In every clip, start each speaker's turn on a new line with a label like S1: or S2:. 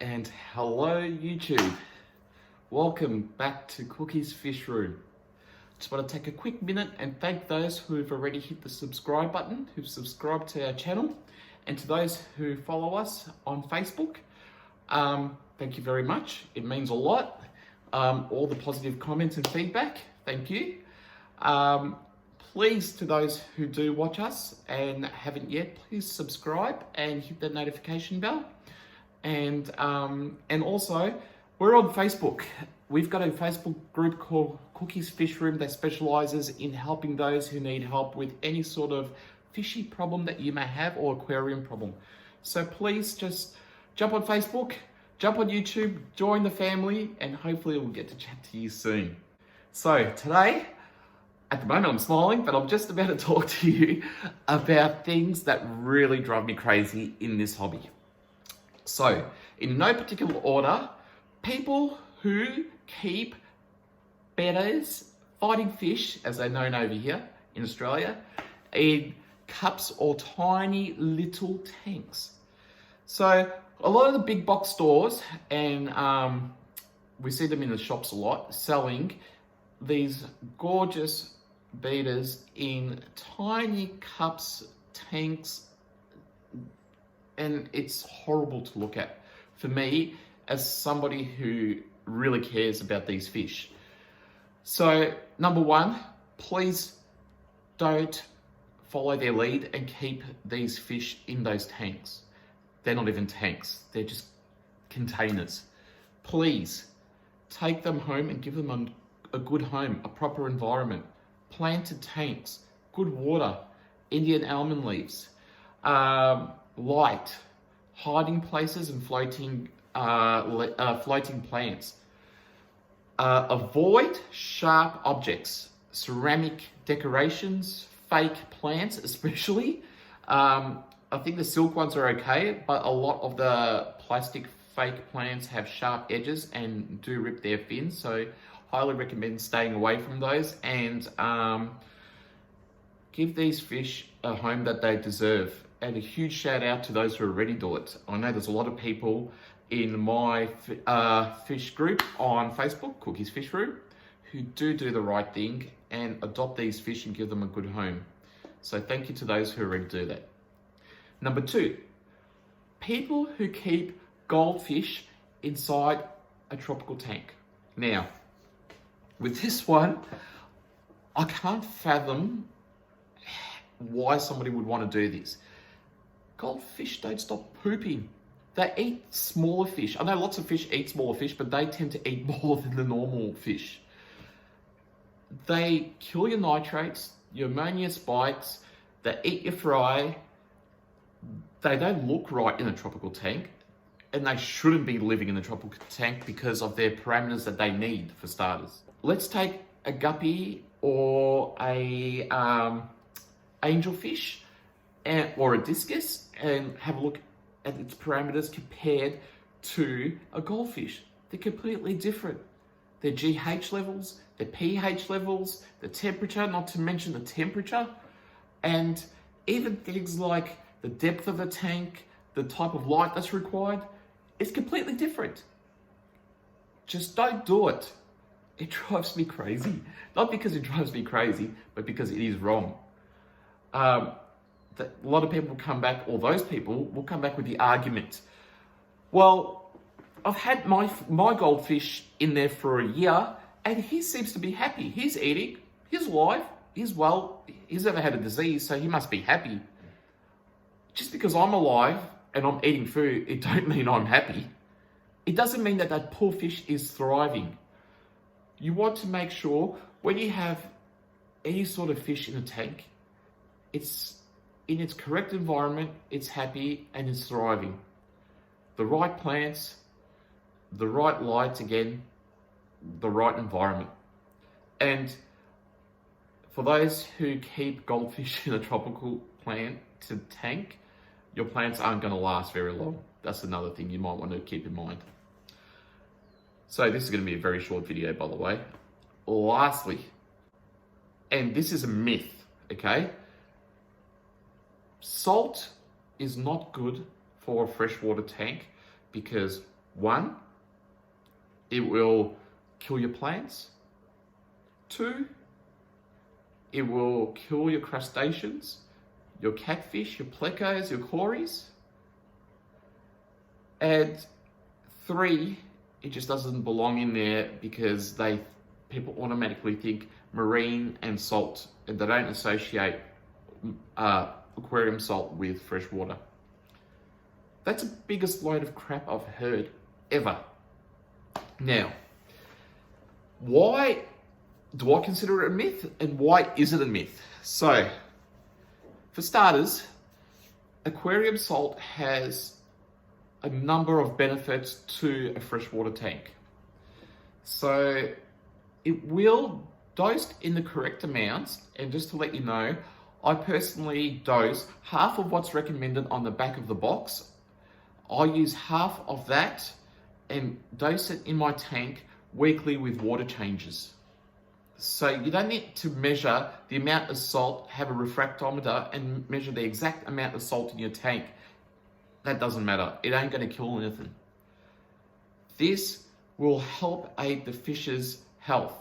S1: And hello YouTube. Welcome back to Cookie's Fishroom. Just want to take a quick minute and thank those who've already hit the subscribe button, who've subscribed to our channel, and to those who follow us on Facebook. Thank you very much. It means a lot. All the positive comments and feedback, thank you. Please, to those who do watch us and haven't yet, please subscribe and hit the notification bell. And also, we're on Facebook. We've got a Facebook group called Cookie's Fishroom that specializes in helping those who need help with any sort of fishy problem that you may have or aquarium problem. So please just jump on Facebook, jump on YouTube, join the family, and hopefully we'll get to chat to you soon. So today, at the moment I'm smiling, but I'm just about to talk to you about things that really drive me crazy in this hobby. So, in no particular order, people who keep bedders, fighting fish, as they're known over here in Australia, in cups or tiny little tanks. So, a lot of the big box stores, and we see them in the shops a lot, selling these gorgeous bedders in tiny cups, tanks, and it's horrible to look at for me as somebody who really cares about these fish. So, number one, please don't follow their lead and keep these fish in those tanks. They're not even tanks, they're just containers. Please take them home and give them a good home, a proper environment. Planted tanks, good water, Indian almond leaves, light, hiding places and floating plants. Avoid sharp objects, ceramic decorations, fake plants especially. I think the silk ones are okay, but a lot of the plastic fake plants have sharp edges and do rip their fins, so highly recommend staying away from those, and give these fish a home that they deserve. And a huge shout out to those who already do it. I know there's a lot of people in my fish group on Facebook, Cookie's Fishroom, who do the right thing and adopt these fish and give them a good home. So thank you to those who already do that. Number two, people who keep goldfish inside a tropical tank. Now, with this one, I can't fathom why somebody would want to do this. Goldfish don't stop pooping. They eat smaller fish. I know lots of fish eat smaller fish, but they tend to eat more than the normal fish. They kill your nitrates, your ammonia spikes, they eat your fry. They don't look right in a tropical tank, and they shouldn't be living in a tropical tank because of their parameters that they need for starters. Let's take a guppy or a angelfish or a discus and have a look at its parameters compared to a goldfish. They're completely different. Their GH levels, their pH levels, the temperature, not to mention the temperature, and even things like the depth of the tank, the type of light that's required, it's completely different. Just don't do it. It drives me crazy. Not because it drives me crazy, but because it is wrong. A lot of people will come back, or those people will come back with the argument, well, I've had my goldfish in there for a year and he seems to be happy. He's eating, he's alive, he's well, he's never had a disease, so he must be happy. Just because I'm alive and I'm eating food, it don't mean I'm happy. It doesn't mean that that poor fish is thriving. You want to make sure when you have any sort of fish in a tank, it's in its correct environment, it's happy and it's thriving. The right plants, the right lights again, the right environment. And for those who keep goldfish in a tropical planted tank, your plants aren't going to last very long. That's another thing you might want to keep in mind. So this is going to be a very short video, by the way. Lastly, and this is a myth, okay? Salt is not good for a freshwater tank because 1, it will kill your plants. 2, it will kill your crustaceans, your catfish, your plecos, your cories. And 3, it just doesn't belong in there because people automatically think marine and salt, and they don't associate aquarium salt with fresh water. That's the biggest load of crap I've heard ever. Now, why do I consider it a myth, and why is it a myth? So, for starters, aquarium salt has a number of benefits to a freshwater tank. So, it will, dosed in the correct amounts, and just to let you know, I personally dose half of what's recommended on the back of the box. I use half of that and dose it in my tank weekly with water changes. So you don't need to measure the amount of salt, have a refractometer and measure the exact amount of salt in your tank. That doesn't matter. It ain't going to kill anything. This will help aid the fish's health.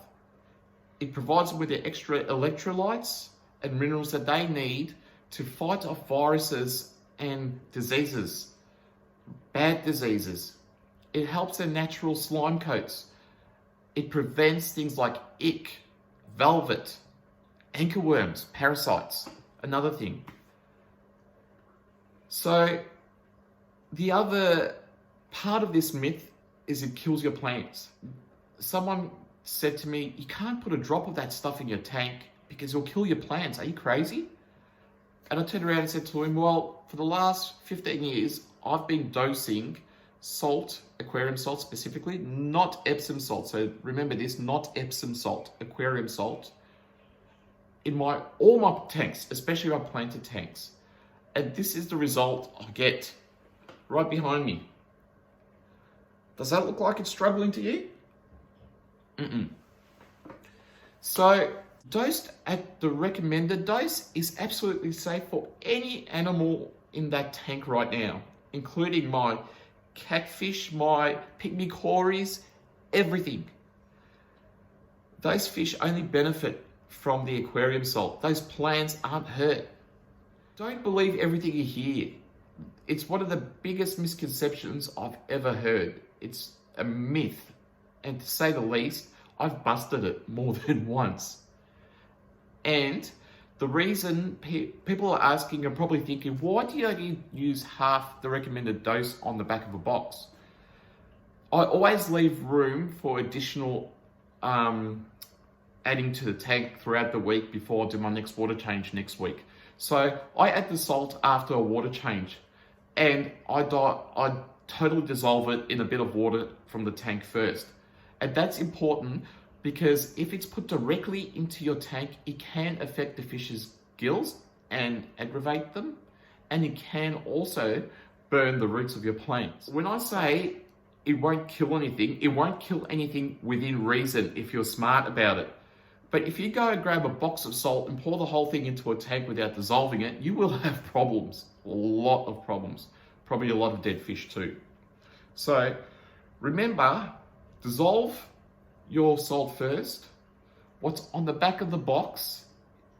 S1: It provides them with the extra electrolytes and minerals that they need to fight off viruses and diseases, bad diseases. It helps their natural slime coats. It prevents things like ick, velvet, anchorworms, parasites, another thing. So the other part of this myth is it kills your plants. Someone said to me, you can't put a drop of that stuff in your tank because it'll kill your plants. Are you crazy? And I turned around and said to him, well, for the last 15 years, I've been dosing salt, aquarium salt specifically, not Epsom salt. So remember this, not Epsom salt, aquarium salt, in all my tanks, especially my planted tanks. And this is the result I get right behind me. Does that look like it's struggling to you? So dosed at the recommended dose is absolutely safe for any animal in that tank right now, including my catfish, my pygmy cories, everything. Those fish only benefit from the aquarium salt. Those plants aren't hurt. Don't believe everything you hear. It's one of the biggest misconceptions I've ever heard. It's a myth. And to say the least, I've busted it more than once. And the reason people are asking and probably thinking, why do you only use half the recommended dose on the back of a box? I always leave room for additional adding to the tank throughout the week before I do my next water change next week. So I add the salt after a water change, and I totally dissolve it in a bit of water from the tank first. And that's important because if it's put directly into your tank, it can affect the fish's gills and aggravate them. And it can also burn the roots of your plants. When I say it won't kill anything within reason if you're smart about it. But if you go and grab a box of salt and pour the whole thing into a tank without dissolving it, you will have problems, a lot of problems, probably a lot of dead fish too. So remember, dissolve your salt first. What's on the back of the box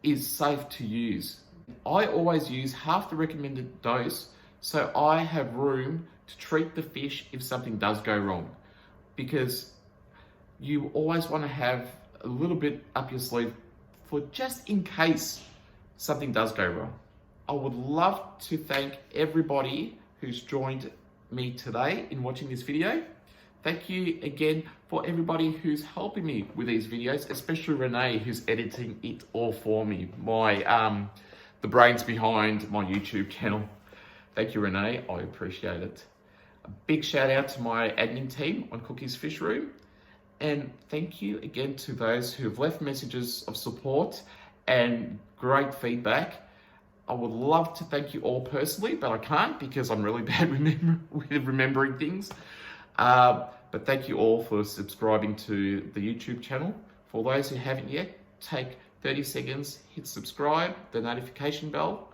S1: is safe to use. I always use half the recommended dose so I have room to treat the fish if something does go wrong, because you always want to have a little bit up your sleeve for just in case something does go wrong. I would love to thank everybody who's joined me today in watching this video. Thank you again for everybody who's helping me with these videos, especially Renee, who's editing it all for me. The brains behind my YouTube channel. Thank you, Renee. I appreciate it. A big shout out to my admin team on Cookie's Fishroom. And thank you again to those who have left messages of support and great feedback. I would love to thank you all personally, but I can't because I'm really bad with remembering things. But thank you all for subscribing to the YouTube channel. For those who haven't yet, take 30 seconds, hit subscribe, the notification bell,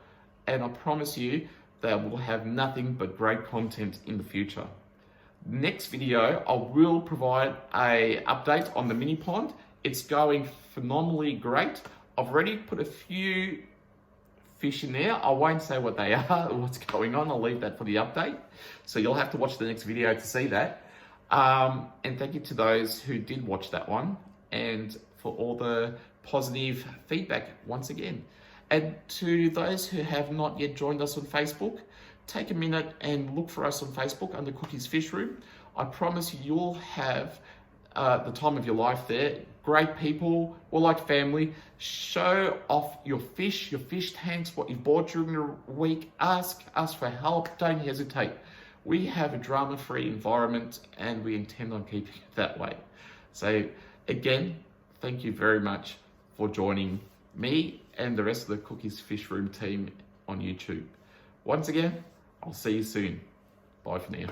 S1: and I promise you that we'll have nothing but great content in the future. Next video, I will provide a update on the mini pond. It's going phenomenally great. I've already put a few fish in there. I won't say what they are, what's going on. I'll leave that for the update. So you'll have to watch the next video to see that. And thank you to those who did watch that one and for all the positive feedback once again. And to those who have not yet joined us on Facebook, take a minute and look for us on Facebook under Cookie's Fishroom. I promise you'll have the time of your life there. Great people, we're like family. Show off your fish tanks, what you've bought during the week. Ask us for help, don't hesitate. We have a drama-free environment and we intend on keeping it that way. So again, thank you very much for joining me and the rest of the Cookie's Fishroom team on YouTube. Once again, I'll see you soon. Bye for now.